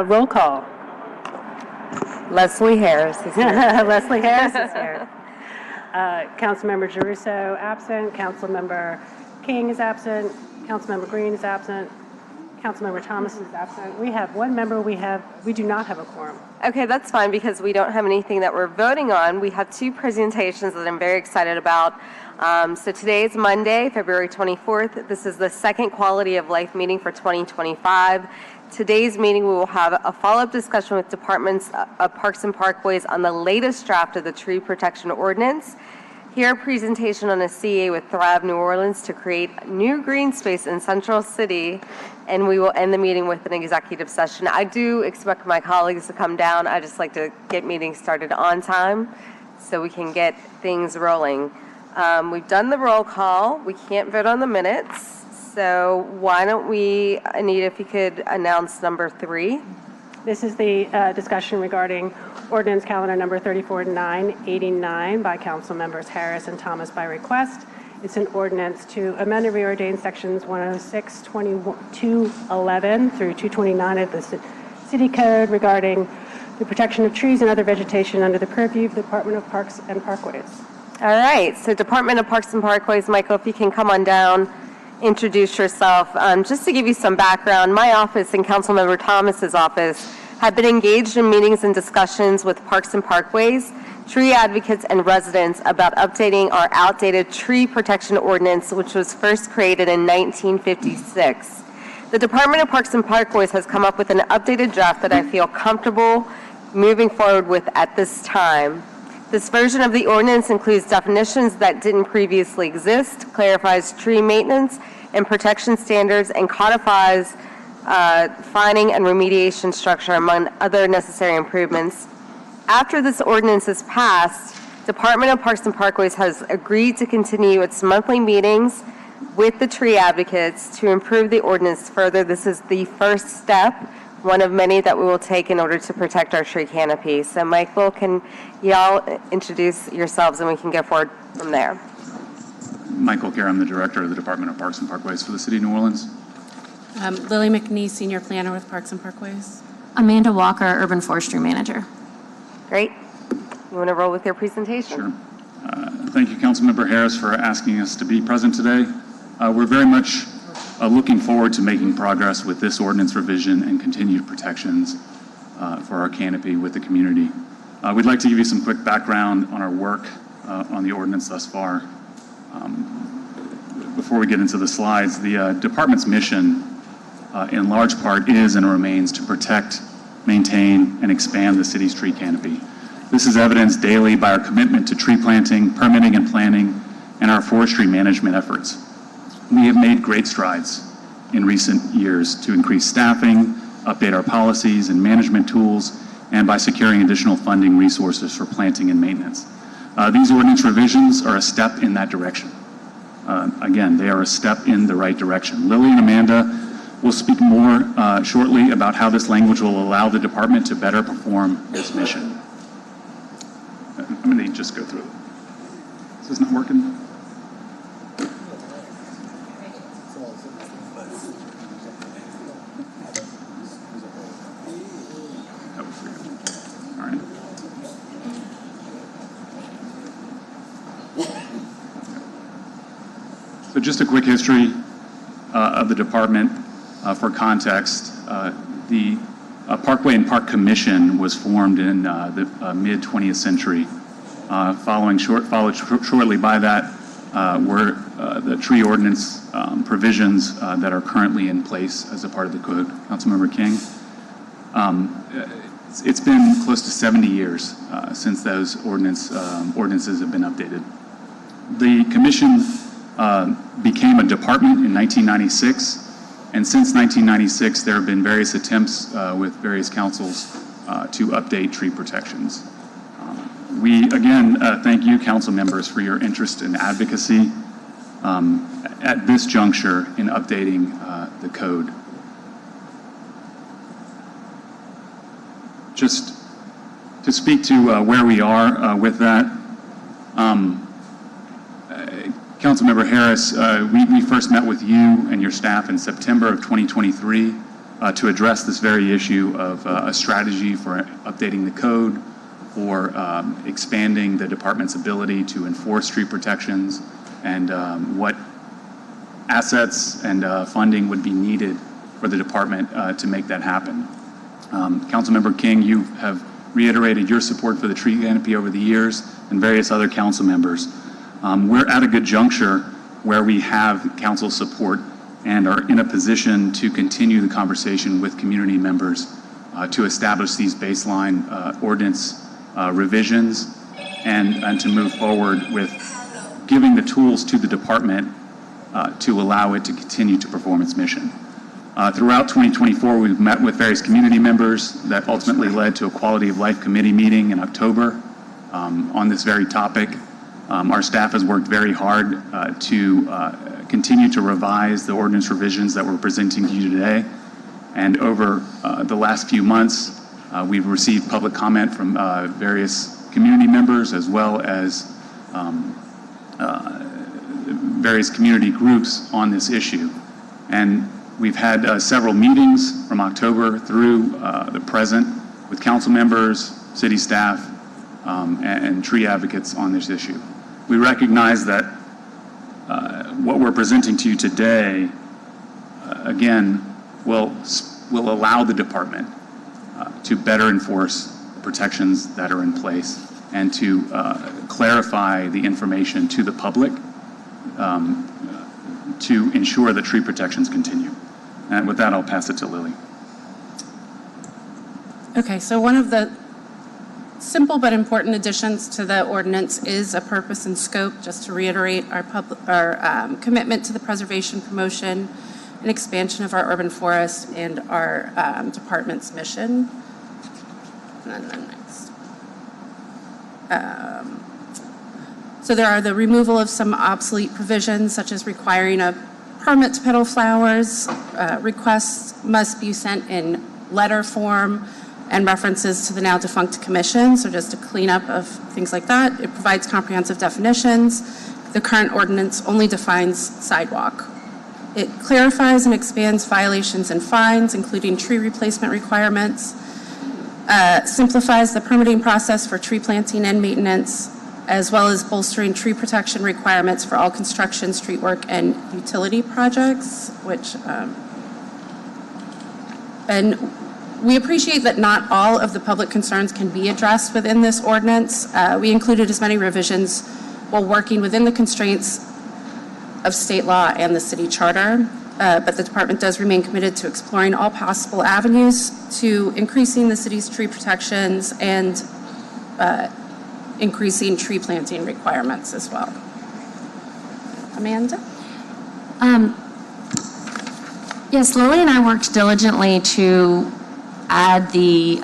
Roll call. Leslie Harris is here. Leslie Harris is here. Councilmember Giarrusso absent. Councilmember King is absent. Councilmember Green is absent. Councilmember Thomas is absent. We have one member. We do not have a quorum. Okay, that's fine because we don't have anything that we're voting on. We have two presentations that I'm very excited about. So today is Monday, February 24th. This is the second Quality of Life meeting for 2025. Today's meeting, we will have a follow-up discussion with departments of Parks and Parkways on the latest draft of the Tree Protection Ordinance. Hear a presentation on a CA with Thrive New Orleans to create new green space in Central City, and we will end the meeting with an executive session. I do expect my colleagues to come down. I just like to get meetings started on time so we can get things rolling. We've done the roll call. We can't vote on the minutes. So why don't we, Anita, if you could announce number 3. This is the discussion regarding ordinance calendar number 34989 by Council Members Harris and Thomas by request. It's an ordinance to amend and reordain sections 106, 211 through 229 of the City Code regarding the protection of trees and other vegetation under the purview of the Department of Parks and Parkways. All right, so Department of Parks and Parkways, Michael, if you can come on down, introduce yourself. Just to give you some background, my office and Councilmember Thomas's office have been engaged in meetings and discussions with Parks and Parkways, tree advocates, and residents about updating our outdated tree protection ordinance, which was first created in 1956. The Department of Parks and Parkways has come up with an updated draft that I feel comfortable moving forward with at this time. This version of the ordinance includes definitions that didn't previously exist, clarifies tree maintenance and protection standards, and codifies fining and remediation structure, among other necessary improvements. After this ordinance is passed, Department of Parks and Parkways has agreed to continue its monthly meetings with the tree advocates to improve the ordinance further. This is the first step, one of many that we will take in order to protect our tree canopy. So Michael, can y'all introduce yourselves and we can go forward from there. Michael Kerr, I'm the Director of the Department of Parks and Parkways for the City of New Orleans. Lily McNee, Senior Planner with Parks and Parkways. Amanda Walker, Urban Forestry Manager. Great. You want to roll with your presentation? Sure. Thank you, Councilmember Harris, for asking us to be present today. We're very much looking forward to making progress with this ordinance revision and continued protections for our canopy with the community. We'd like to give you some quick background on our work on the ordinance thus far. Before we get into the slides, the department's mission in large part is and remains to protect, maintain, and expand the city's tree canopy. This is evidenced daily by our commitment to tree planting, permitting and planning, and our forestry management efforts. We have made great strides in recent years to increase staffing, update our policies and management tools, and by securing additional funding resources for planting and maintenance. These ordinance revisions are a step in that direction. Again, they are a step in the right direction. Lily and Amanda will speak more shortly about how this language will allow the department to better perform its mission. I'm going to just go through it. Is this not working? All right. So just a quick history of the department for context. The Parkway and Park Commission was formed in the mid-20th century. Followed shortly by that were the tree ordinance provisions that are currently in place as a part of the code. Councilmember King. It's been close to 70 years since those ordinances have been updated. The commission became a department in 1996, and since 1996 there have been various attempts with various councils to update tree protections. We again thank you, council members, for your interest and advocacy at this juncture in updating the code. Just to speak to where we are with that, Councilmember Harris, we first met with you and your staff in September of 2023 to address this very issue of a strategy for updating the code, or expanding the department's ability to enforce tree protections, and what assets and funding would be needed for the department to make that happen. Councilmember King, you have reiterated your support for the tree canopy over the years, and various other council members. We're at a good juncture where we have council support and are in a position to continue the conversation with community members to establish these baseline ordinance revisions, and to move forward with giving the tools to the department to allow it to continue to perform its mission. Throughout 2024, we've met with various community members that ultimately led to a Quality of Life Committee meeting in October on this very topic. Our staff has worked very hard to continue to revise the ordinance revisions that we're presenting to you today. And over the last few months, we've received public comment from various community members, as well as various community groups on this issue. And we've had several meetings from October through the present with council members, city staff, and tree advocates on this issue. We recognize that what we're presenting to you today, again, will allow the department to better enforce the protections that are in place, and to clarify the information to the public to ensure that tree protections continue. And with that, I'll pass it to Lily. Okay, so one of the simple but important additions to the ordinance is a purpose and scope, just to reiterate our commitment to the preservation, promotion, and expansion of our urban forest and our department's mission. And then next. So there are the removal of some obsolete provisions, such as requiring a permit to peddle flowers. Requests must be sent in letter form, and references to the now defunct commission, so just a cleanup of things like that. It provides comprehensive definitions. The current ordinance only defines sidewalk. It clarifies and expands violations and fines, including tree replacement requirements, simplifies the permitting process for tree planting and maintenance, as well as bolstering tree protection requirements for all construction, street work, and utility projects, and we appreciate that not all of the public concerns can be addressed within this ordinance. We included as many revisions while working within the constraints of state law and the city charter, but the department does remain committed to exploring all possible avenues to increasing the city's tree protections and increasing tree planting requirements as well. Amanda? Yes, Lily and I worked diligently to add the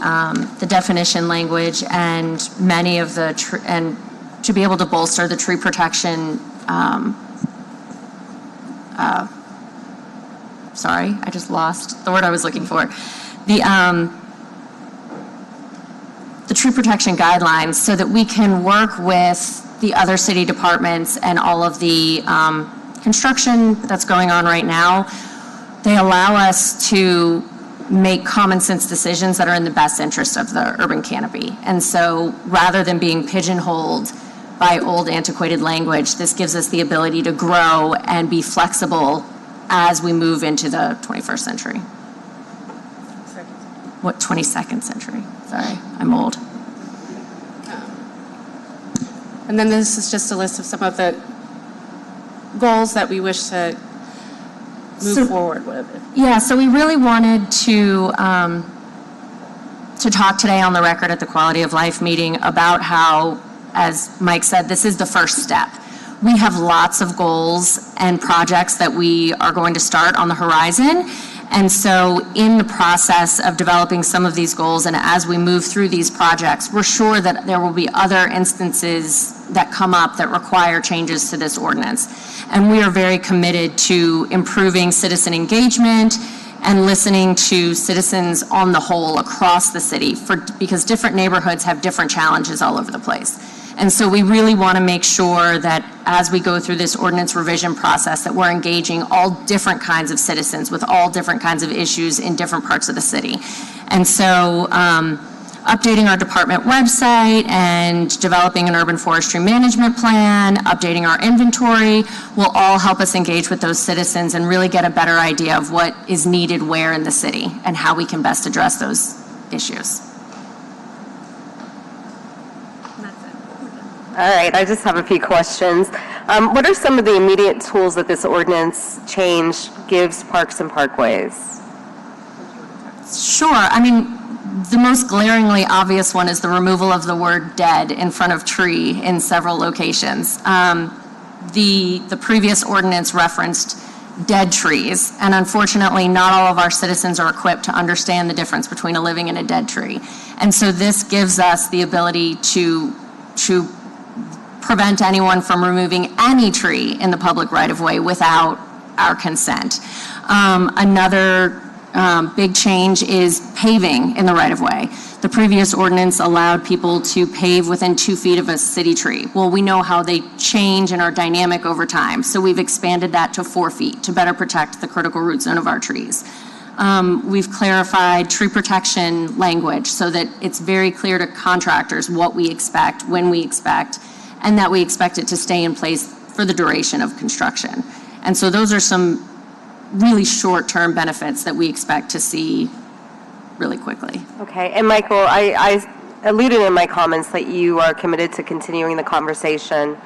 definition language and many of the and to be able to bolster the tree protection. Sorry, I just lost the word I was looking for. The tree protection guidelines, so that we can work with the other city departments and all of the construction that's going on right now. They allow us to make common sense decisions that are in the best interest of the urban canopy. And so rather than being pigeonholed by old antiquated language, this gives us the ability to grow and be flexible as we move into the 21st century. What, 22nd century? Sorry, I'm old. And then this is just a list of some of the goals that we wish to move forward with. Yeah, so we really wanted to talk today on the record at the Quality of Life meeting about how, as Mike said, this is the first step. We have lots of goals and projects that we are going to start on the horizon. And so in the process of developing some of these goals, and as we move through these projects, we're sure that there will be other instances that come up that require changes to this ordinance. And we are very committed to improving citizen engagement and listening to citizens on the whole across the city, because different neighborhoods have different challenges all over the place. And so we really want to make sure that as we go through this ordinance revision process, that we're engaging all different kinds of citizens with all different kinds of issues in different parts of the city. And so updating our department website and developing an urban forestry management plan, updating our inventory will all help us engage with those citizens and really get a better idea of what is needed where in the city and how we can best address those issues. All right, I just have a few questions. What are some of the immediate tools that this ordinance change gives parks and parkways? Sure. I mean, the most glaringly obvious one is the removal of the word dead in front of tree in several locations. The previous ordinance referenced dead trees, and unfortunately, not all of our citizens are equipped to understand the difference between a living and a dead tree. And so this gives us the ability to prevent anyone from removing any tree in the public right-of-way without our consent. Another big change is paving in the right-of-way. The previous ordinance allowed people to pave within 2 feet of a city tree. Well, we know how they change and are dynamic over time, so we've expanded that to 4 feet to better protect the critical root zone of our trees. We've clarified tree protection language so that it's very clear to contractors what we expect, when we expect, and that we expect it to stay in place for the duration of construction. And so those are some really short-term benefits that we expect to see really quickly. Okay, and Michael, I alluded in my comments that you are committed to continuing the conversation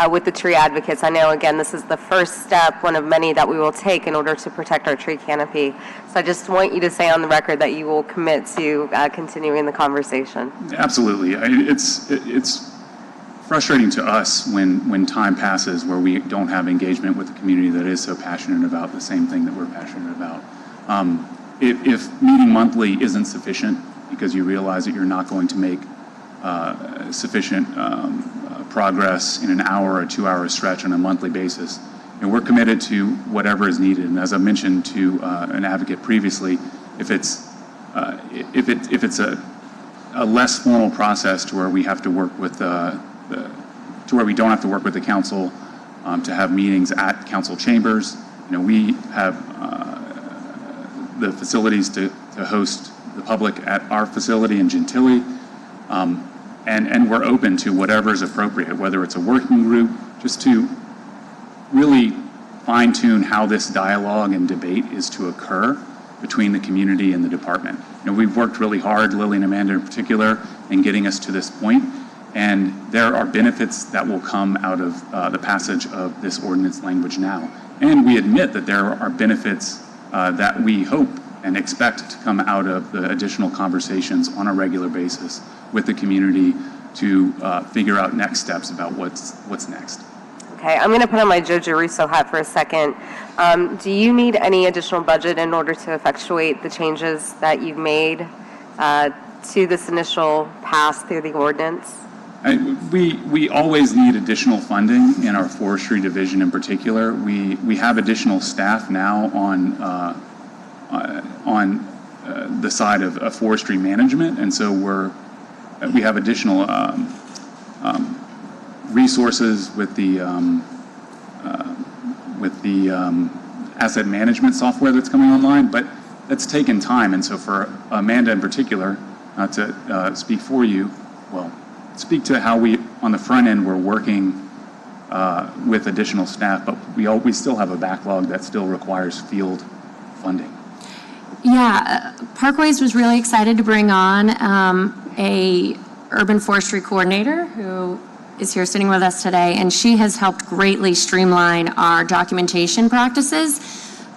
with the tree advocates. I know, again, this is the first step, one of many that we will take in order to protect our tree canopy. So I just want you to say on the record that you will commit to continuing the conversation. Absolutely. It's frustrating to us when time passes where we don't have engagement with the community that is so passionate about the same thing that we're passionate about. If meeting monthly isn't sufficient because you realize that you're not going to make sufficient progress in an hour or 2 hour stretch on a monthly basis, we're committed to whatever is needed. And as I mentioned to an advocate previously, if it's a less formal process to where we have to work with to where we don't have to work with the council to have meetings at council chambers. We have the facilities to host the public at our facility in Gentilly, and we're open to whatever is appropriate, whether it's a working group, just to really fine-tune how this dialogue and debate is to occur between the community and the department. We've worked really hard, Lily and Amanda in particular, in getting us to this point. And there are benefits that will come out of the passage of this ordinance language now. And we admit that there are benefits that we hope and expect to come out of the additional conversations on a regular basis with the community to figure out next steps about what's next. Okay, I'm going to put on my Joe Russo hat for a second. Do you need any additional budget in order to effectuate the changes that you've made to this initial pass through the ordinance? We always need additional funding in our forestry division in particular. We have additional staff now on the side of forestry management, and so we have additional resources with the asset management software that's coming online, but that's taken time. And so for Amanda in particular, not to speak for you, well, speak to how we, on the front end, we're working with additional staff, but we still have a backlog that still requires field funding. Yeah, Parkways was really excited to bring on a urban forestry coordinator who is here sitting with us today, and she has helped greatly streamline our documentation practices.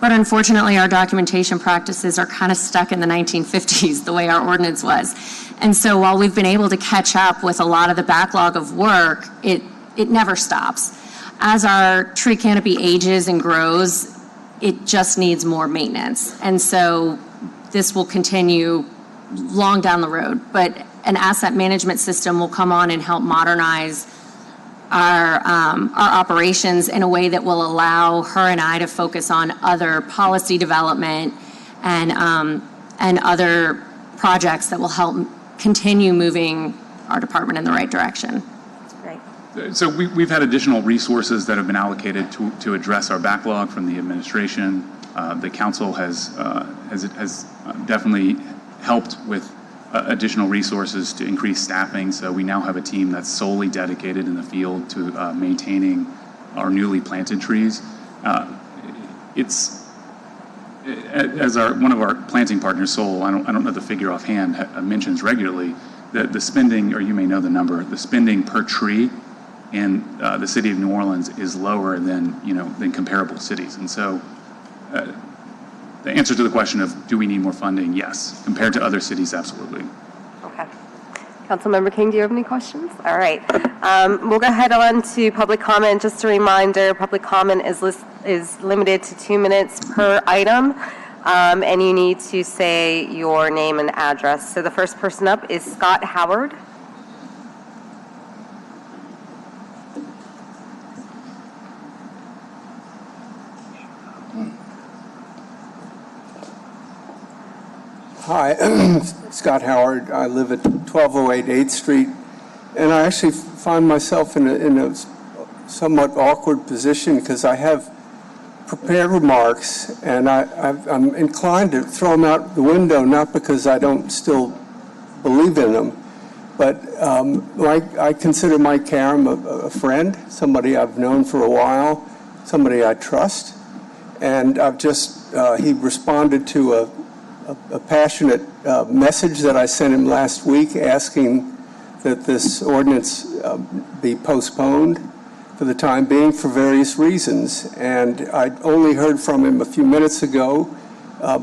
But unfortunately, our documentation practices are kind of stuck in the 1950s, the way our ordinance was. And so while we've been able to catch up with a lot of the backlog of work, it never stops. As our tree canopy ages and grows, it just needs more maintenance. And so this will continue long down the road. But an asset management system will come on and help modernize our operations in a way that will allow her and I to focus on other policy development and other projects that will help continue moving our department in the right direction. So we've had additional resources that have been allocated to address our backlog from the administration. The council has definitely helped with additional resources to increase staffing. So we now have a team that's solely dedicated in the field to maintaining our newly planted trees. It's as one of our planting partners, Sol, I don't know the figure offhand, mentions regularly that the spending, or you may know the number, the spending per tree in the city of New Orleans is lower than comparable cities. And so the answer to the question of do we need more funding, yes. Compared to other cities, absolutely. Okay. Councilmember King, do you have any questions? All right. We'll go ahead on to public comment. Just a reminder, public comment is limited to 2 minutes per item, and you need to say your name and address. So the first person up is Scott Howard. Hi, Scott Howard. I live at 1208 8th Street, and I actually find myself in a somewhat awkward position because I have prepared remarks, and I'm inclined to throw them out the window, not because I don't still believe in them, but I consider Mike Karam a friend, somebody I've known for a while, somebody I trust, and he responded to a passionate message that I sent him last week asking that this ordinance be postponed for the time being for various reasons. And I only heard from him a few minutes ago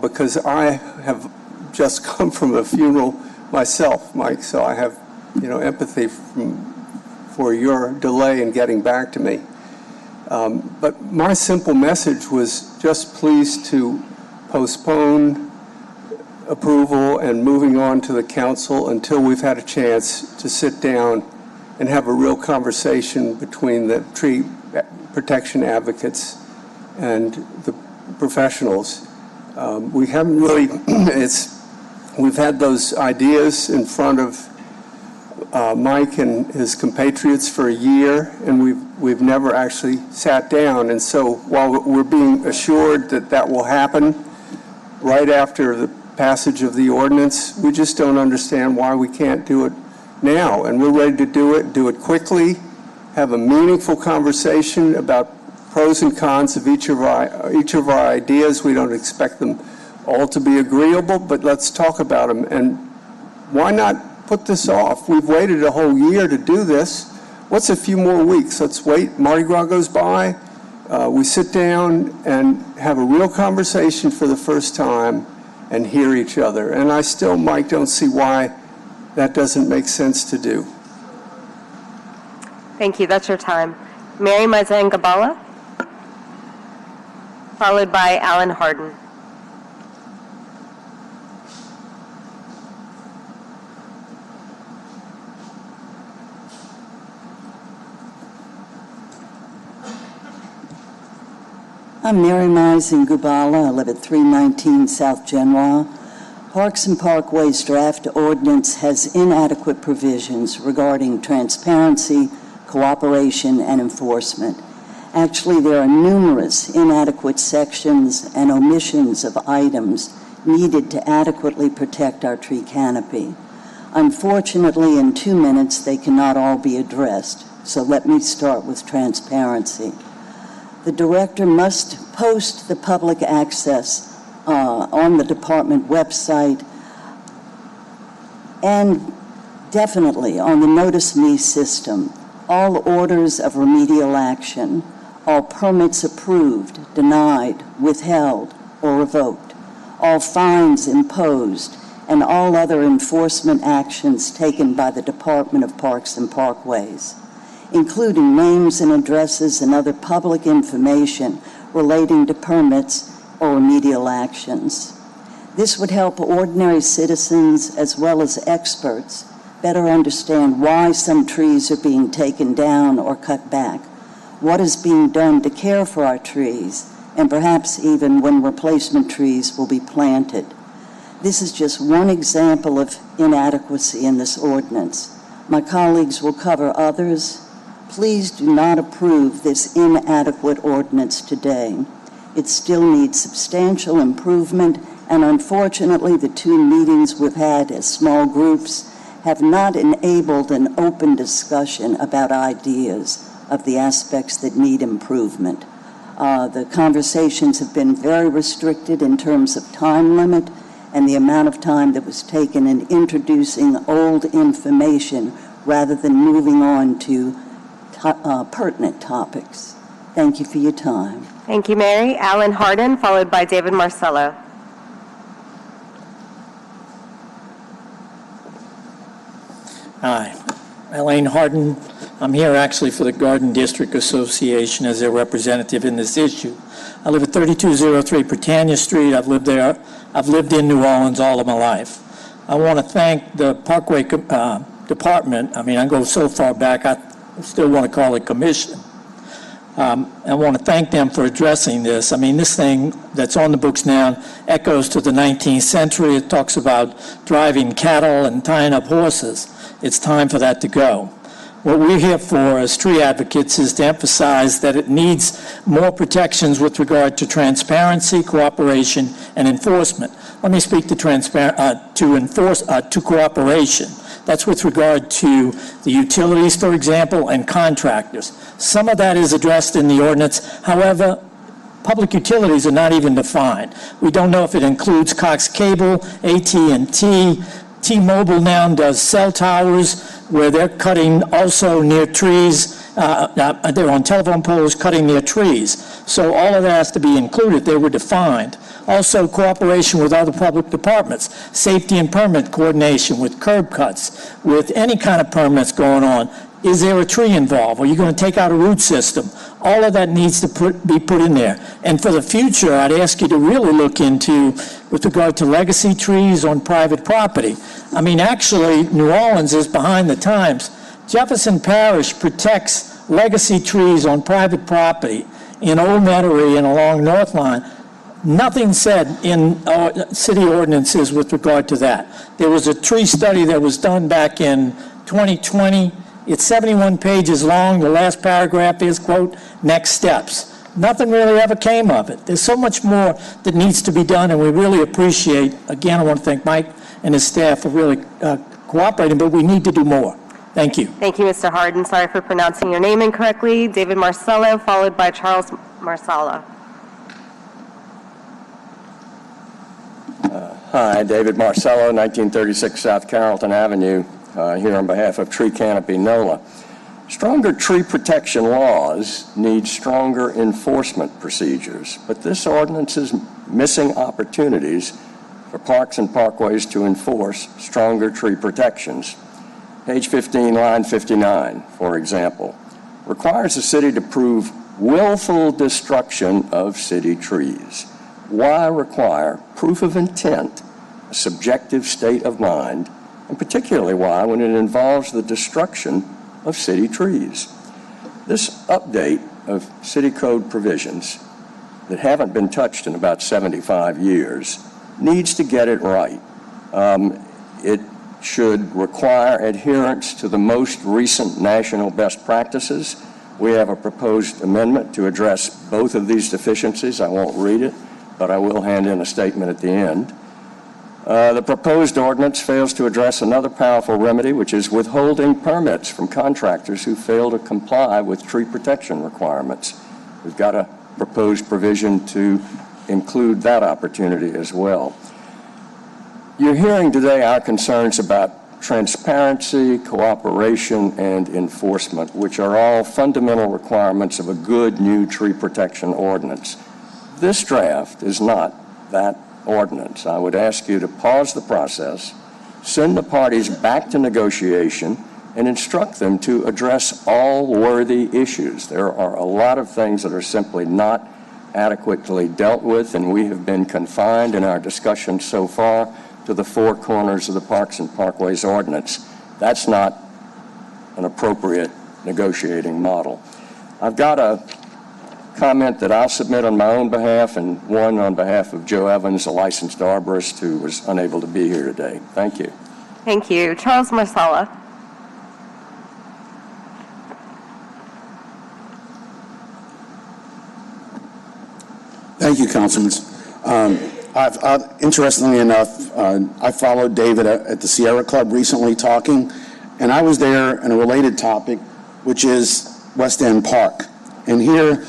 because I have just come from a funeral myself, Mike, so I have empathy for your delay in getting back to me. But my simple message was just pleased to postpone approval and moving on to the council until we've had a chance to sit down and have a real conversation between the tree protection advocates and the professionals. We haven't really, we've had those ideas in front of Mike and his compatriots for a year, and we've never actually sat down. And so while we're being assured that that will happen right after the passage of the ordinance, we just don't understand why we can't do it now. And we're ready to do it quickly, have a meaningful conversation about pros and cons of each of our ideas. We don't expect them all to be agreeable, but let's talk about them. And why not put this off? We've waited a whole year to do this. What's a few more weeks? Let's wait. Mardi Gras goes by. We sit down and have a real conversation for the first time and hear each other. And I still, Mike, don't see why that doesn't make sense to do. Thank you. That's your time. Mary Mazangabala, followed by Alan Harden. I'm Mary Mazangabala. I live at 319 South Genoa. Parks and Parkways draft ordinance has inadequate provisions regarding transparency, cooperation, and enforcement. Actually, there are numerous inadequate sections and omissions of items needed to adequately protect our tree canopy. Unfortunately, in 2 minutes, they cannot all be addressed. So let me start with transparency. The director must post the public access on the department website and definitely on the Notice Me system all orders of remedial action, all permits approved, denied, withheld, or revoked, all fines imposed, and all other enforcement actions taken by the Department of Parks and Parkways, including names and addresses and other public information relating to permits or remedial actions. This would help ordinary citizens as well as experts better understand why some trees are being taken down or cut back, what is being done to care for our trees, and perhaps even when replacement trees will be planted. This is just one example of inadequacy in this ordinance. My colleagues will cover others. Please do not approve this inadequate ordinance today. It still needs substantial improvement, and unfortunately, the 2 meetings we've had as small groups have not enabled an open discussion about ideas of the aspects that need improvement. The conversations have been very restricted in terms of time limit and the amount of time that was taken in introducing old information rather than moving on to pertinent topics. Thank you for your time. Thank you, Mary. Alan Hardin, followed by David Marcello. Hi, Elaine Hardin. I'm here actually for the Garden District Association as their representative in this issue. I live at 3203 Britannia Street. I've lived there. I've lived in New Orleans all of my life. I want to thank the Parkway Department. I mean, I go so far back, I still want to call it commission. I want to thank them for addressing this. I mean, this thing that's on the books now echoes to the 19th century. It talks about driving cattle and tying up horses. It's time for that to go. What we're here for as tree advocates is to emphasize that it needs more protections with regard to transparency, cooperation, and enforcement. Let me speak to cooperation. That's with regard to the utilities, for example, and contractors. Some of that is addressed in the ordinance. However, public utilities are not even defined. We don't know if it includes Cox Cable, AT&T. T-Mobile now does cell towers where they're cutting also near trees. They're on telephone poles cutting near trees. So all of that has to be included. They were defined. Also, cooperation with other public departments, safety and permit coordination with curb cuts, with any kind of permits going on. Is there a tree involved? Are you going to take out a root system? All of that needs to be put in there. And for the future, I'd ask you to really look into, with regard to legacy trees on private property. I mean, actually, New Orleans is behind the times. Jefferson Parish protects legacy trees on private property in Old Metairie and along North Line. Nothing said in our city ordinances with regard to that. There was a tree study that was done back in 2020. It's 71 pages long. The last paragraph is, quote, next steps. Nothing really ever came of it. There's so much more that needs to be done, and we really appreciate, again, I want to thank Mike and his staff for really cooperating, but we need to do more. Thank you. Thank you, Mr. Hardin. Sorry for pronouncing your name incorrectly. David Marcello, followed by Charles Marsala. Hi, David Marcello, 1936 South Carrollton Avenue, here on behalf of Tree Canopy NOLA. Stronger tree protection laws need stronger enforcement procedures, but this ordinance is missing opportunities for parks and parkways to enforce stronger tree protections. Page 15, line 59, for example, requires the city to prove willful destruction of city trees. Why require proof of intent, a subjective state of mind, and particularly why when it involves the destruction of city trees? This update of city code provisions that haven't been touched in about 75 years needs to get it right. It should require adherence to the most recent national best practices. We have a proposed amendment to address both of these deficiencies. I won't read it, but I will hand in a statement at the end. The proposed ordinance fails to address another powerful remedy, which is withholding permits from contractors who fail to comply with tree protection requirements. We've got a proposed provision to include that opportunity as well. You're hearing today our concerns about transparency, cooperation, and enforcement, which are all fundamental requirements of a good new tree protection ordinance. This draft is not that ordinance. I would ask you to pause the process, send the parties back to negotiation, and instruct them to address all worthy issues. There are a lot of things that are simply not adequately dealt with, and we have been confined in our discussion so far to the four corners of the Parks and Parkways ordinance. That's not an appropriate negotiating model. I've got a comment that I'll submit on my own behalf and one on behalf of Joe Evans, a licensed arborist who was unable to be here today. Thank you. Thank you. Charles Marsala. Thank you, Councilman. Interestingly enough, I followed David at the Sierra Club recently talking, and I was there in a related topic, which is West End Park. And here,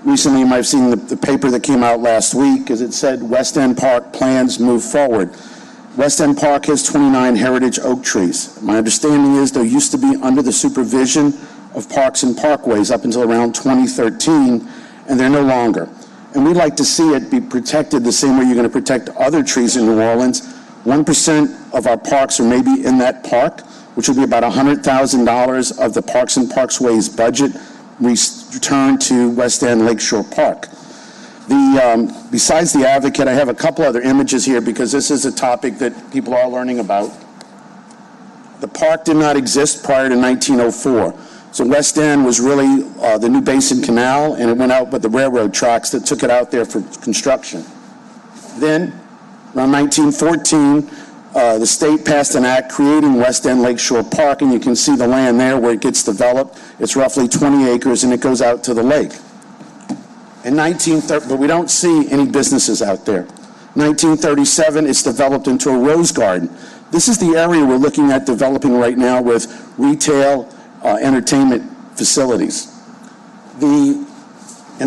recently, you might have seen the paper that came out last week, because it said West End Park plans move forward. West End Park has 29 heritage oak trees. My understanding is there used to be under the supervision of Parks and Parkways up until around 2013, and they're no longer. And we'd like to see it be protected the same way you're going to protect other trees in New Orleans. 1% of our parks are maybe in that park, which would be about $100,000 of the Parks and Parkways budget returned to West End Lakeshore Park. Besides the Advocate, I have a couple other images here because this is a topic that people are learning about. The park did not exist prior to 1904. So West End was really the New Basin Canal, and it went out with the railroad tracks that took it out there for construction. Then, around 1914, the state passed an act creating West End Lakeshore Park, and you can see the land there where it gets developed. It's roughly 20 acres, and it goes out to the lake. In 1930, but we don't see any businesses out there. 1937, it's developed into a rose garden. This is the area we're looking at developing right now with retail, entertainment facilities. In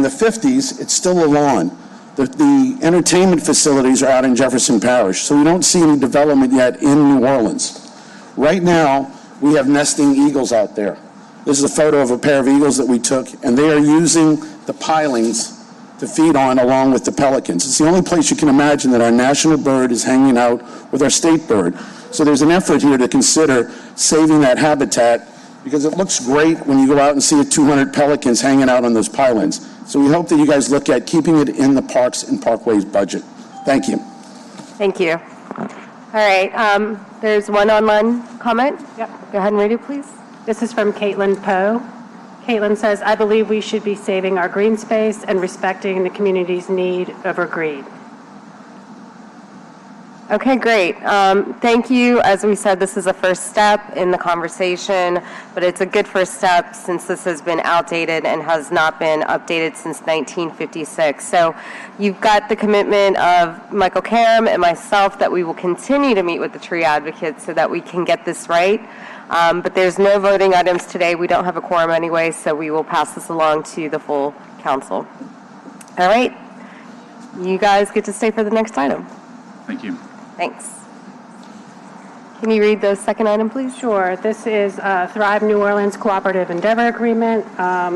the 50s, it's still a lawn. The entertainment facilities are out in Jefferson Parish, so we don't see any development yet in New Orleans. Right now, we have nesting eagles out there. This is a photo of a pair of eagles that we took, and they are using the pilings to feed on along with the pelicans. It's the only place you can imagine that our national bird is hanging out with our state bird. So there's an effort here to consider saving that habitat, because it looks great when you go out and see 200 pelicans hanging out on those pylons. So we hope that you guys look at keeping it in the Parks and Parkways budget. Thank you. Thank you. All right, there's one online comment. Yep. Go ahead and read it, please. This is from Caitlin Poe. Caitlin says, I believe we should be saving our green space and respecting the community's need over greed. Okay, great. Thank you. As we said, this is a first step in the conversation, but it's a good first step since this has been outdated and has not been updated since 1956. So you've got the commitment of Michael Karam and myself that we will continue to meet with the tree advocates so that we can get this right. But there's no voting items today. We don't have a quorum anyway, so we will pass this along to the full council. All right. You guys get to stay for the next item. Thank you. Thanks. Can you read the second item, please? Sure. This is Thrive New Orleans Cooperative Endeavor Agreement.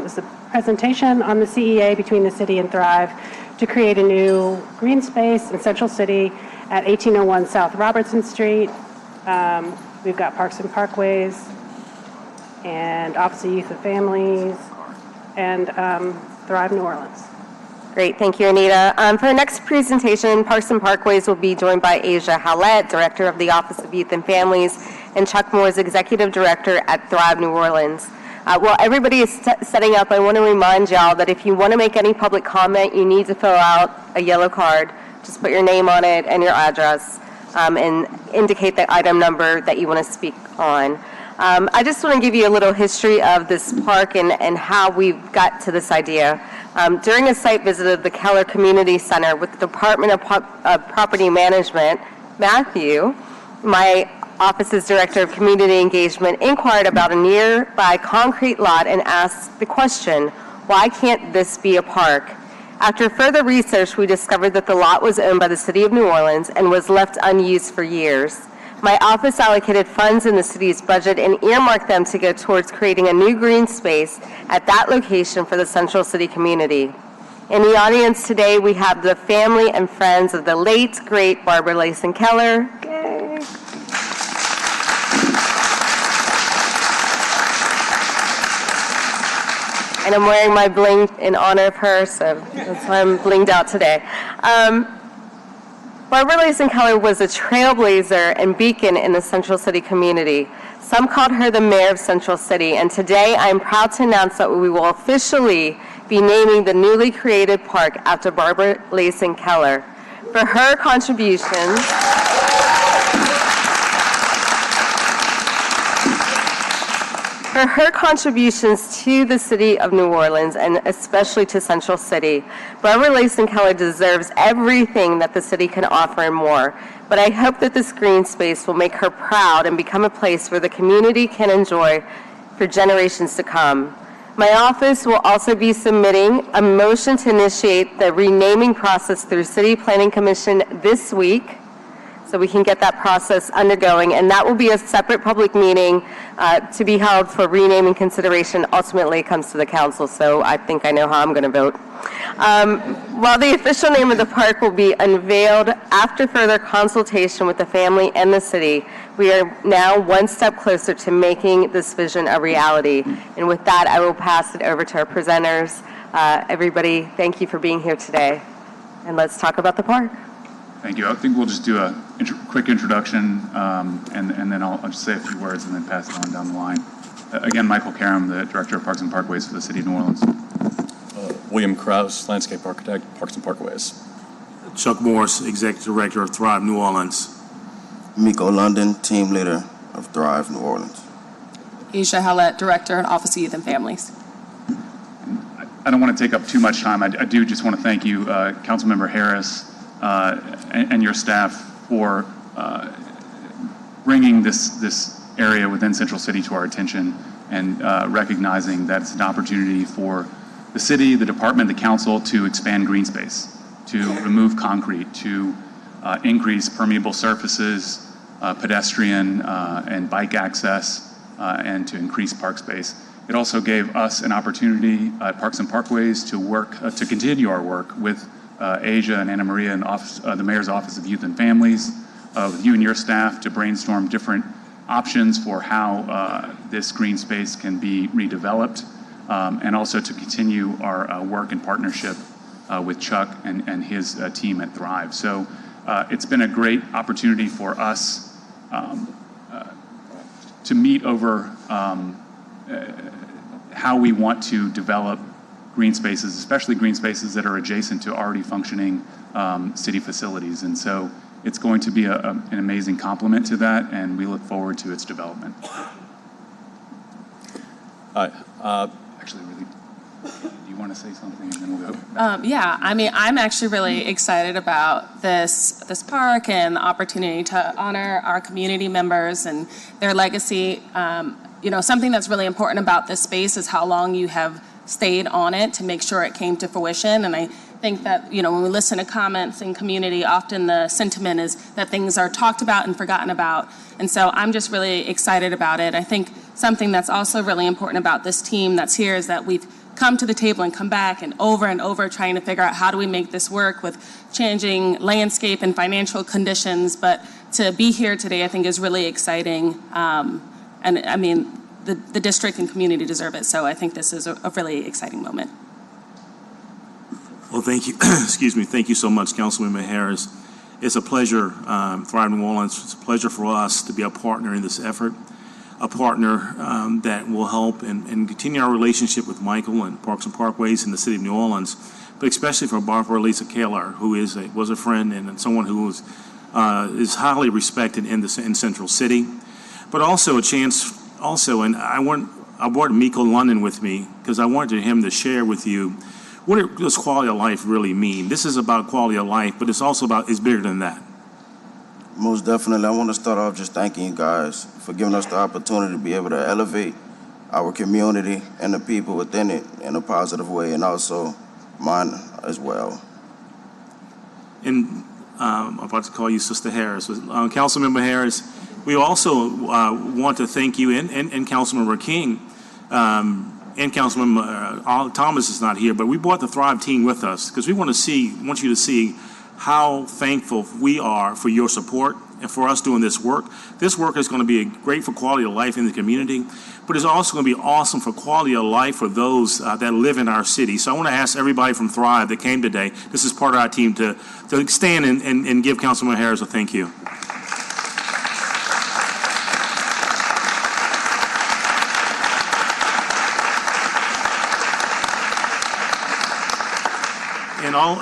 It's a presentation on the CEA between the city and Thrive to create a new green space in Central City at 1801 South Robertson Street. We've got Parks and Parkways and Office of Youth and Families and Thrive New Orleans. Great, thank you, Anita. For our next presentation, Parks and Parkways will be joined by Asia Hallett, Director of the Office of Youth and Families, and Chuck Moores, Executive Director at Thrive New Orleans. While everybody is setting up, I want to remind y'all that if you want to make any public comment, you need to fill out a yellow card. Just put your name on it and your address, and indicate the item number that you want to speak on. I just want to give you a little history of this park and how we got to this idea. During a site visit of the Keller Community Center with the Department of Property Management, Matthew, my office's Director of Community Engagement, inquired about a nearby concrete lot and asked the question, why can't this be a park? After further research, we discovered that the lot was owned by the City of New Orleans and was left unused for years. My office allocated funds in the city's budget and earmarked them to go towards creating a new green space at that location for the Central City community. In the audience today, we have the family and friends of the late, great Barbara Layson Keller. Yay. And I'm wearing my bling in honor of her, so that's why I'm blinged out today. Barbara Layson Keller was a trailblazer and beacon in the Central City community. Some called her the mayor of Central City, and today I am proud to announce that we will officially be naming the newly created park after Barbara Layson Keller. For her contributions, for her contributions to the city of New Orleans and especially to Central City. Barbara Layson Keller deserves everything that the city can offer and more, but I hope that this green space will make her proud and become a place where the community can enjoy for generations to come. My office will also be submitting a motion to initiate the renaming process through City Planning Commission this week, so we can get that process undergoing, and that will be a separate public meeting to be held for renaming consideration. Ultimately, it comes to the council, so I think I know how I'm going to vote. While the official name of the park will be unveiled after further consultation with the family and the city, we are now one step closer to making this vision a reality. And with that, I will pass it over to our presenters. Everybody, thank you for being here today, and let's talk about the park. Thank you. I think we'll just do a quick introduction, and then I'll just say a few words and then pass it on down the line. Again, Michael Karam, the Director of Parks and Parkways for the City of New Orleans. William Krause, Landscape Architect, Parks and Parkways. Chuck Morris, Executive Director of Thrive New Orleans. Miko London, Team Leader of Thrive New Orleans. Asia Hallett, Director in Office of Youth and Families. I don't want to take up too much time. I do just want to thank you, Councilmember Harris, and your staff for bringing this area within Central City to our attention and recognizing that it's an opportunity for the city, the department, the council to expand green space, to remove concrete, to increase permeable surfaces, pedestrian and bike access, and to increase park space. It also gave us an opportunity at Parks and Parkways to work, to continue our work with Asia and Anna Maria and the Mayor's Office of Youth and Families, with you and your staff to brainstorm different options for how this green space can be redeveloped, and also to continue our work in partnership with Chuck and his team at Thrive. So it's been a great opportunity for us to meet over how we want to develop green spaces, especially green spaces that are adjacent to already functioning city facilities. And so it's going to be an amazing complement to that, and we look forward to its development. Actually, really, do you want to say something, and then we'll go? Yeah, I mean, I'm actually really excited about this park and the opportunity to honor our community members and their legacy. You know, something that's really important about this space is how long you have stayed on it to make sure it came to fruition. And I think that, you know, when we listen to comments in community, often the sentiment is that things are talked about and forgotten about. And so I'm just really excited about it. I think something that's also really important about this team that's here is that we've come to the table and come back and over trying to figure out how do we make this work with changing landscape and financial conditions. But to be here today, I think is really exciting. And I mean, the district and community deserve it. So I think this is a really exciting moment. Well, thank you. Excuse me. Thank you so much, Councilmember Harris. It's a pleasure, Thrive New Orleans. It's a pleasure for us to be a partner in this effort, a partner that will help and continue our relationship with Michael and Parks and Parkways in the city of New Orleans, but especially for Barbara Lisa Keller, who was a friend and someone who is highly respected in Central City, but also a chance. And I brought Miko London with me because I wanted him to share with you what does quality of life really mean. This is about quality of life, but it's bigger than that. Most definitely. I want to start off just thanking you guys for giving us the opportunity to be able to elevate our community and the people within it in a positive way, and also mine as well. And I'm about to call you Sister Harris. Councilmember Harris, we also want to thank you and Councilmember King and Councilmember Thomas is not here, but we brought the Thrive team with us because we want you to see how thankful we are for your support and for us doing this work. This work is going to be great for quality of life in the community, but it's also going to be awesome for quality of life for those that live in our city. So I want to ask everybody from Thrive that came today, this is part of our team, to stand and give Councilman Harris a thank you.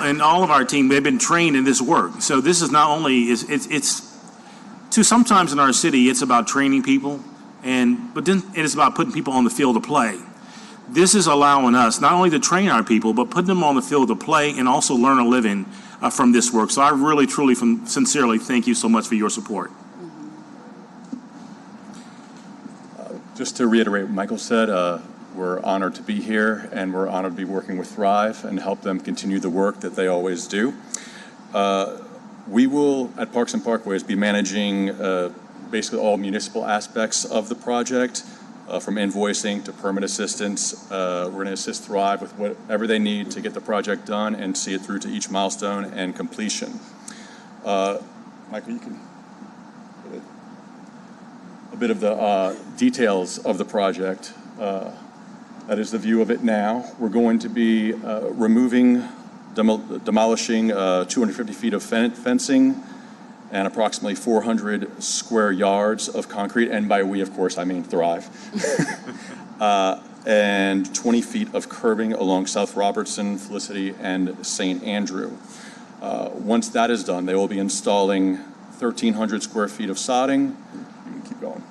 And all of our team, they've been trained in this work. So this is not only, it's sometimes in our city, it's about training people But then it is about putting people on the field to play. This is allowing us not only to train our people, but put them on the field to play and also learn a living from this work. So I really, truly, sincerely thank you so much for your support. Just to reiterate what Michael said, we're honored to be here, and we're honored to be working with Thrive and help them continue the work that they always do. We will, at Parks and Parkways, be managing basically all municipal aspects of the project, from invoicing to permit assistance. We're going to assist Thrive with whatever they need to get the project done and see it through to each milestone and completion. Michael, you can a bit of the details of the project. That is the view of it now. We're going to be demolishing 250 feet of fencing and approximately 400 square yards of concrete, and by we, of course, I mean Thrive, and 20 feet of curbing along South Robertson, Felicity, and St. Andrew. Once that is done, they will be installing 1,300 square feet of sodding. You can keep going.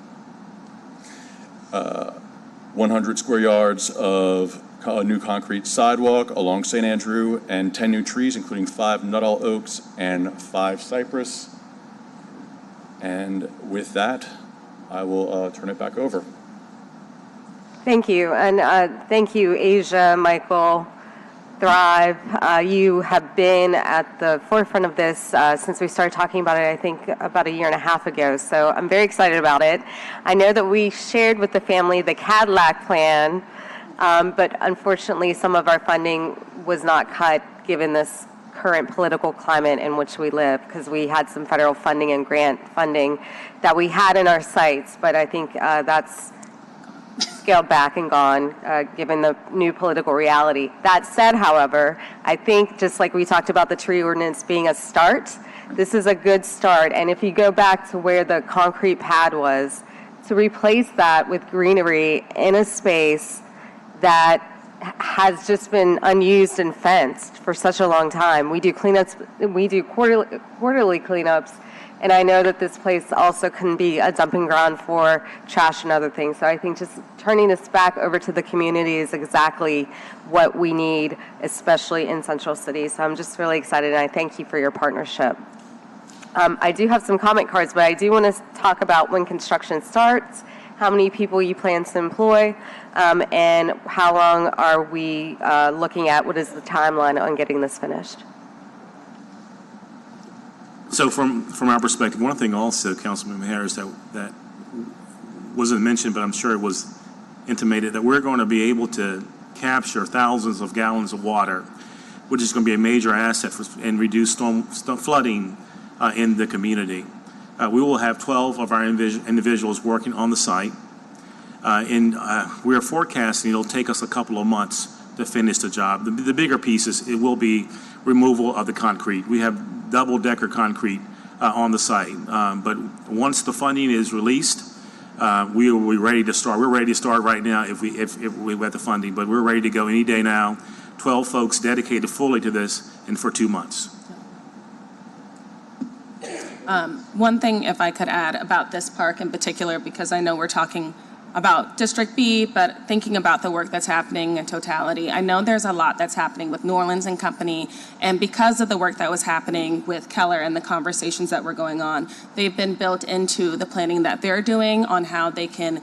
100 square yards of new concrete sidewalk along St. Andrew, and 10 new trees, including 5 Nuttall oaks and 5 cypress. And with that, I will turn it back over. Thank you. And thank you, Asia, Michael, Thrive. You have been at the forefront of this since we started talking about it, I think, about 1.5 years ago. So I'm very excited about it. I know that we shared with the family the Cadillac plan, but unfortunately, some of our funding was not cut given this current political climate in which we live, because we had some federal funding and grant funding that we had in our sights, but I think that's scaled back and gone given the new political reality. That said, however, I think just like we talked about the tree ordinance being a start, this is a good start. And if you go back to where the concrete pad was, to replace that with greenery in a space that has just been unused and fenced for such a long time. We do cleanups, we do quarterly cleanups, and I know that this place also can be a dumping ground for trash and other things. So I think just turning this back over to the community is exactly what we need, especially in Central City. So I'm just really excited, and I thank you for your partnership. I do have some comment cards, but I do want to talk about when construction starts, how many people you plan to employ, and how long are we looking at? What is the timeline on getting this finished? So from our perspective, one thing also, Councilman Harris, that wasn't mentioned, but I'm sure it was intimated, that we're going to be able to capture thousands of gallons of water, which is going to be a major asset and reduce storm flooding in the community. We will have 12 of our individuals working on the site, and we are forecasting it'll take us a couple of months to finish the job. The bigger pieces, it will be removal of the concrete. We have double-decker concrete on the site, but once the funding is released, we will be ready to start. We're ready to start right now if we have the funding, but we're ready to go any day now. 12 folks dedicated fully to this, and for 2 months. One thing, if I could add about this park in particular, because I know we're talking about District B, but thinking about the work that's happening in totality, I know there's a lot that's happening with New Orleans and Company, and because of the work that was happening with Keller and the conversations that were going on, they've been built into the planning that they're doing on how they can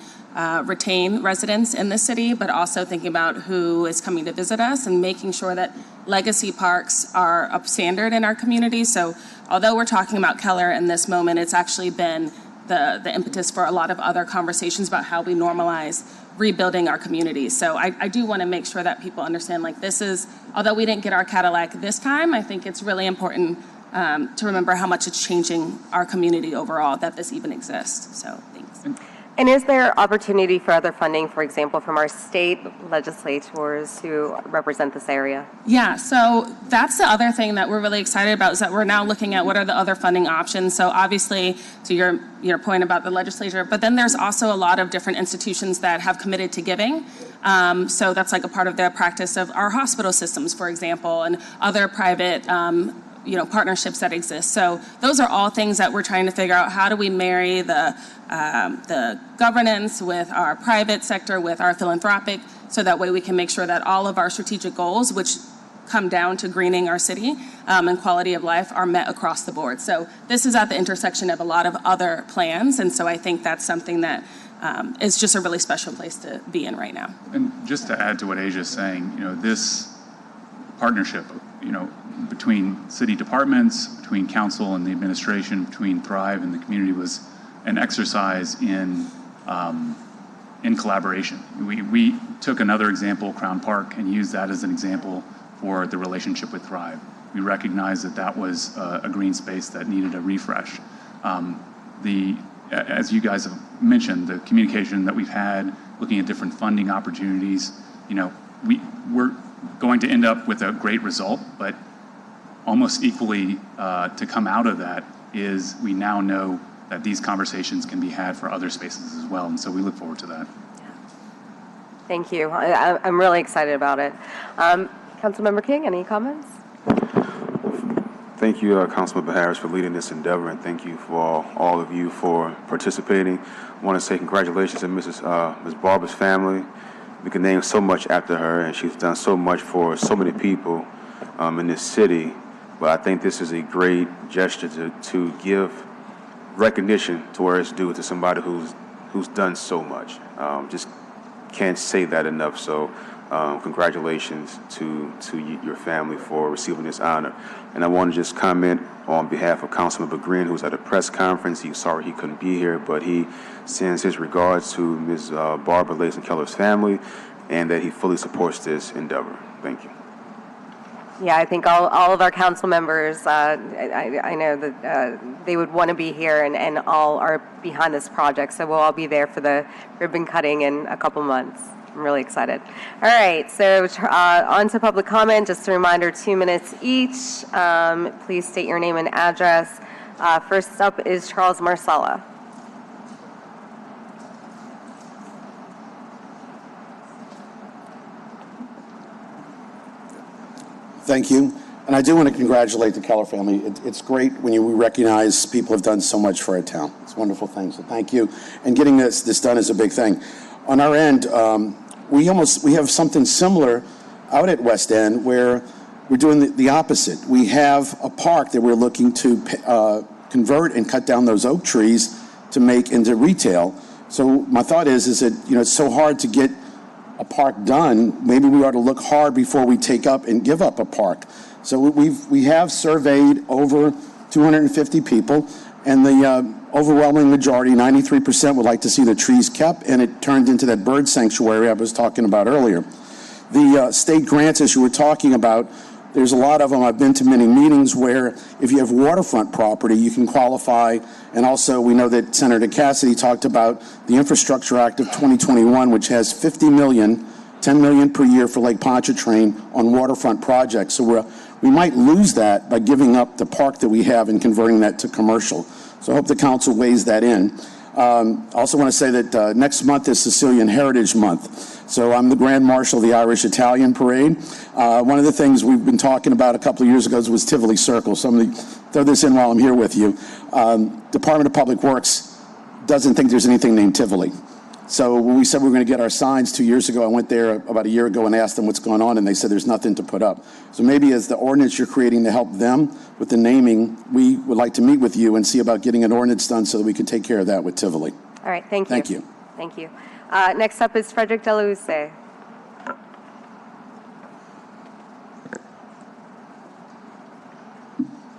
retain residents in the city, but also thinking about who is coming to visit us and making sure that legacy parks are up standard in our community. So although we're talking about Keller in this moment, it's actually been the impetus for a lot of other conversations about how we normalize rebuilding our communities. So I do want to make sure that people understand, like, this is, although we didn't get our Cadillac this time, I think it's really important to remember how much it's changing our community overall, that this even exists. So thanks. And is there opportunity for other funding, for example, from our state legislators who represent this area? Yeah, so that's the other thing that we're really excited about, is that we're now looking at what are the other funding options. So obviously, to your point about the legislature, but then there's also a lot of different institutions that have committed to giving. So that's like a part of their practice of our hospital systems, for example, and other private partnerships that exist. So those are all things that we're trying to figure out. How do we marry the governance with our private sector, with our philanthropic, so that way we can make sure that all of our strategic goals, which come down to greening our city and quality of life, are met across the board. So this is at the intersection of a lot of other plans, and so I think that's something that is just a really special place to be in right now. And just to add to what Asia's saying, this partnership, between city departments, between council and the administration, between Thrive and the community was an exercise in collaboration. We took another example, Crown Park, and used that as an example for the relationship with Thrive. We recognized that was a green space that needed a refresh. As you guys have mentioned, the communication that we've had, looking at different funding opportunities, we're going to end up with a great result, but almost equally to come out of that is we now know that these conversations can be had for other spaces as well, and so we look forward to that. Thank you. I'm really excited about it. Councilmember King, any comments? Thank you, Councilmember Harris, for leading this endeavor, and thank you for all of you for participating. I want to say congratulations to Ms. Barber's family. We can name so much after her, and she's done so much for so many people in this city. But I think this is a great gesture to give recognition to where it's due to somebody who's done so much. Just can't say that enough. So congratulations to your family for receiving this honor. And I want to just comment on behalf of Councilmember Green, who's at a press conference. He's sorry he couldn't be here, but he sends his regards to Ms. Barbara Layson-Keller's family, and that he fully supports this endeavor. Thank you. Yeah, I think all of our council members, I know that they would want to be here, and all are behind this project. So we'll all be there for the ribbon cutting in a couple months. I'm really excited. All right, so on to public comment. Just a reminder, 2 minutes each. Please state your name and address. First up is Charles Marsala. Thank you. And I do want to congratulate the Keller family. It's great when we recognize people have done so much for our town. It's a wonderful thing, so thank you. And getting this done is a big thing. On our end, we have something similar out at West End where we're doing the opposite. We have a park that we're looking to convert and cut down those oak trees to make into retail. So my thought is that, it's so hard to get a park done. Maybe we ought to look hard before we take up and give up a park. So we have surveyed over 250 people, and the overwhelming majority, 93%, would like to see the trees kept, and it turned into that bird sanctuary I was talking about earlier. The state grants, as you were talking about, there's a lot of them. I've been to many meetings where if you have waterfront property, you can qualify. And also, we know that Senator Cassidy talked about the Infrastructure Act of 2021, which has $50 million, $10 million per year for Lake Pontchartrain on waterfront projects. So we might lose that by giving up the park that we have and converting that to commercial. So I hope the council weighs that in. I also want to say that next month is Sicilian Heritage Month. So I'm the Grand Marshal of the Irish-Italian Parade. One of the things we've been talking about a couple of years ago was Tivoli Circle. So I'm going to throw this in while I'm here with you. Department of Public Works doesn't think there's anything named Tivoli. So when we said we were going to get our signs 2 years ago, I went there about a year ago and asked them what's going on, and they said there's nothing to put up. So maybe as the ordinance you're creating to help them with the naming, we would like to meet with you and see about getting an ordinance done so that we can take care of that with Tivoli. All right, thank you. Thank you. Thank you. Next up is Frederick Delahousse.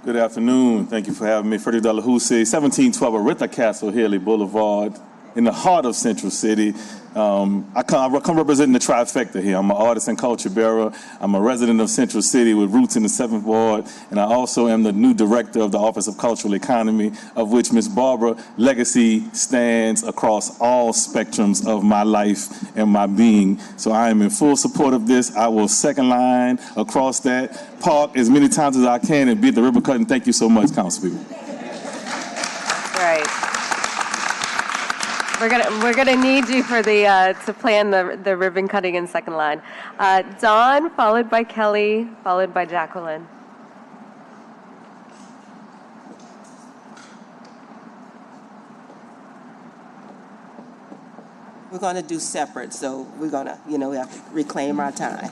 Good afternoon. Thank you for having me. Frederick Delahousse, 1712 Aritha Castle, Haley Boulevard, in the heart of Central City. I come representing the trifecta here. I'm an artist and culture bearer. I'm a resident of Central City with roots in the 7th Ward, and I also am the new director of the Office of Cultural Economy, of which Ms. Barbara legacy stands across all spectrums of my life and my being. So I am in full support of this. I will second line across that park as many times as I can and be at the ribbon cutting. Thank you so much, council people. All right. We're gonna need you for the to plan the ribbon cutting in second line. Dawn, followed by Kelly, followed by Jacqueline. We're going to do separate, so we're going to, we have to reclaim our time.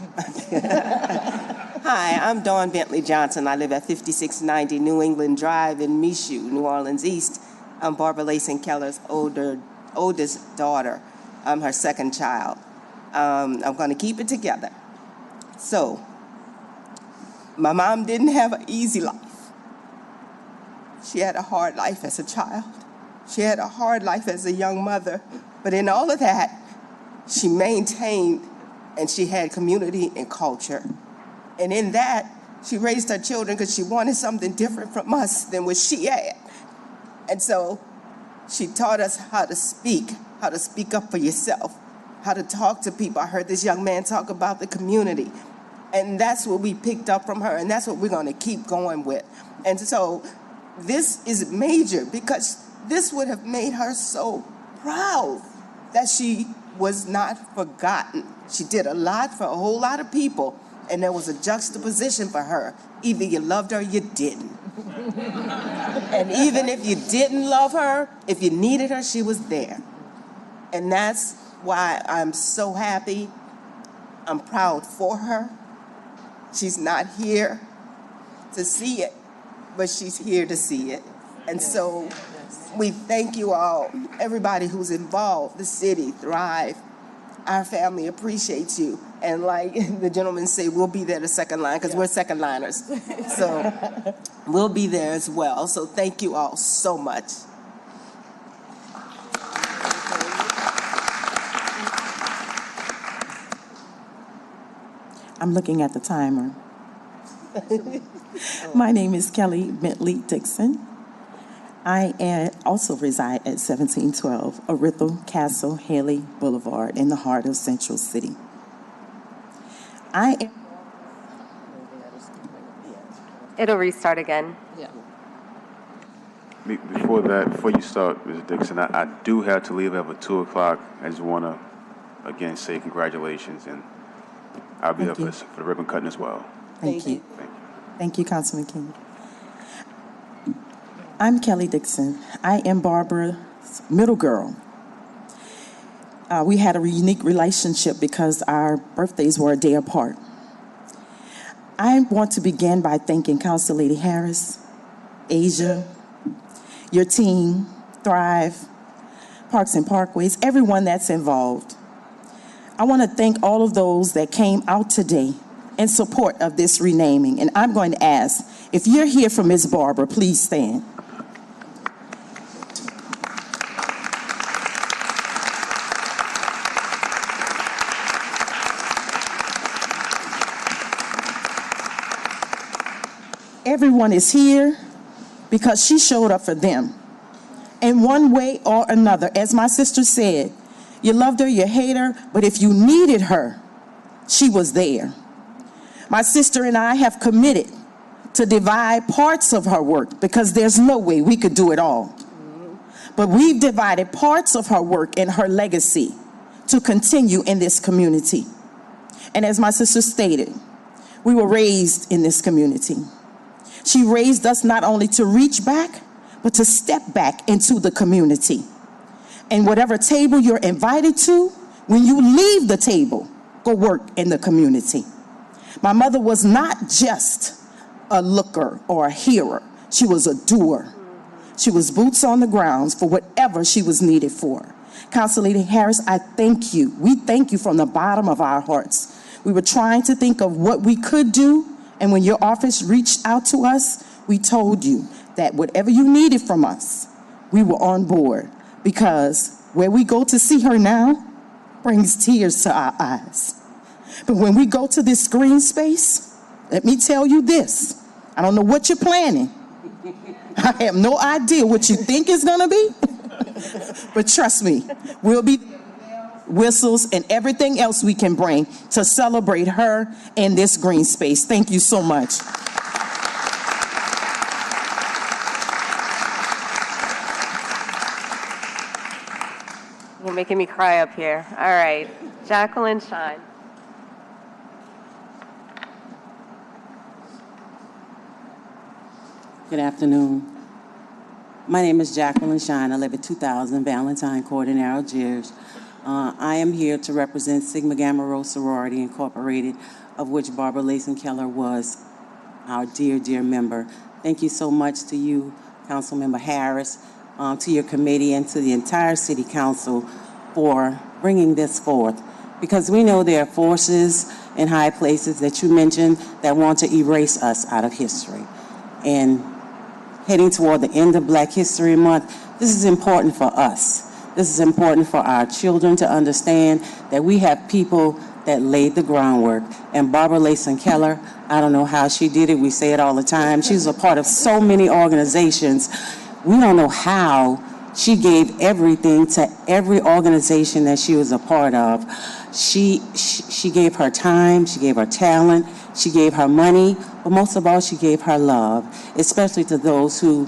Hi, I'm Dawn Bentley Johnson. I live at 5690 New England Drive in Michoud, New Orleans East. I'm Barbara Layson Keller's oldest daughter. I'm her second child. I'm going to keep it together. So, my mom didn't have an easy life. She had a hard life as a child. She had a hard life as a young mother. But in all of that, she maintained and she had community and culture. And in that, she raised her children because she wanted something different from us than what she had. And so she taught us how to speak up for yourself, how to talk to people. I heard this young man talk about the community. And that's what we picked up from her, and that's what we're going to keep going with. And so this is major because this would have made her so proud that she was not forgotten. She did a lot for a whole lot of people, and there was a juxtaposition for her. Either you loved her or you didn't. And even if you didn't love her, if you needed her, she was there. And that's why I'm so happy. I'm proud for her. She's not here to see it, but she's here to see it. And so we thank you all, everybody who's involved, the city, Thrive. Our family appreciates you. And like the gentleman said, we'll be there the second line because we're second liners. So we'll be there as well. So thank you all so much. I'm looking at the timer. My name is Kelly Bentley Dixon. I also reside at 1712 Orythal Castle Haley Boulevard in the heart of Central City. It'll restart again. Yeah. Before you start, Ms. Dixon, I do have to leave at 2 o'clock. I just want to, again, say congratulations, and I'll be up for the ribbon cutting as well. Thank you. Thank you, Councilman King. I'm Kelly Dixon. I am Barbara's middle girl. We had a unique relationship because our birthdays were a day apart. I want to begin by thanking Council Lady Harris, Asia, your team, Thrive, Parks and Parkways, everyone that's involved. I want to thank all of those that came out today in support of this renaming. And I'm going to ask, if you're here for Ms. Barbara, please stand. Everyone is here because she showed up for them in one way or another. As my sister said, you loved her, you hate her, but if you needed her, she was there. My sister and I have committed to divide parts of her work because there's no way we could do it all. But we've divided parts of her work and her legacy to continue in this community. And as my sister stated, we were raised in this community. She raised us not only to reach back, but to step back into the community. And whatever table you're invited to, when you leave the table, go work in the community. My mother was not just a looker or a hearer. She was a doer. She was boots on the ground for whatever she was needed for. Council Lady Harris, I thank you. We thank you from the bottom of our hearts. We were trying to think of what we could do, and when your office reached out to us, we told you that whatever you needed from us, we were on board, because where we go to see her now brings tears to our eyes. But when we go to this green space, let me tell you this. I don't know what you're planning. I have no idea what you think it's going to be. But trust me, we'll be whistles and everything else we can bring to celebrate her in this green space. Thank you so much. You're making me cry up here. All right. Jacqueline Shine. Good afternoon. My name is Jacqueline Shine. I live at 2000 Valentine Court in Algiers. I am here to represent Sigma Gamma Rho Sorority Incorporated, of which Barbara Layson Keller was our dear, dear member. Thank you so much to you, Councilmember Harris, to your committee, and to the entire City Council for bringing this forth. Because we know there are forces in high places that you mentioned that want to erase us out of history. And heading toward the end of Black History Month, this is important for us. This is important for our children to understand that we have people that laid the groundwork. And Barbara Layson Keller, I don't know how she did it. We say it all the time. She was a part of so many organizations. We don't know how she gave everything to every organization that she was a part of. She gave her time, she gave her talent, she gave her money, but most of all, she gave her love, especially to those who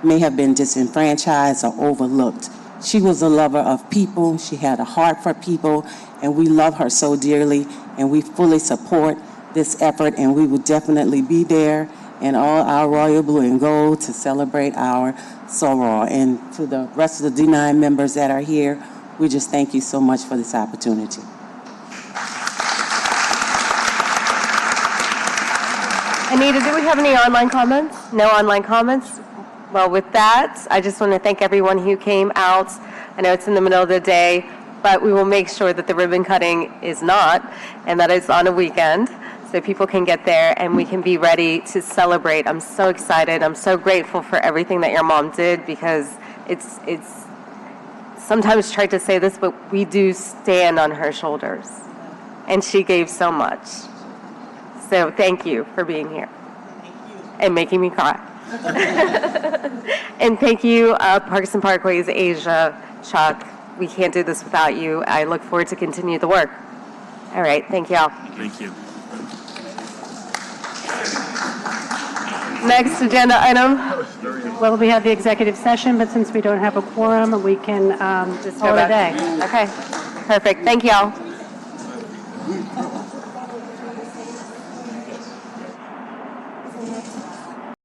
may have been disenfranchised or overlooked. She was a lover of people, she had a heart for people, and we love her so dearly, and we fully support this effort, and we will definitely be there in all our royal blue and gold to celebrate our soror. And to the rest of the D9 members that are here, we just thank you so much for this opportunity. Anita, do we have any online comments? No online comments? Well, with that, I just want to thank everyone who came out. I know it's in the middle of the day, but we will make sure that the ribbon cutting is not, and that it's on a weekend, so people can get there and we can be ready to celebrate. I'm so excited. I'm so grateful for everything that your mom did, because it's sometimes tried to say this, but we do stand on her shoulders, and she gave so much. So thank you for being here and making me cry. And thank you, Parks and Parkways, Asia, Chuck. We can't do this without you. I look forward to continue the work. All right, thank you all. Thank you. Next agenda item. Well, we have the executive session, but since we don't have a quorum, we can just call it a day. Okay, perfect. Thank you all.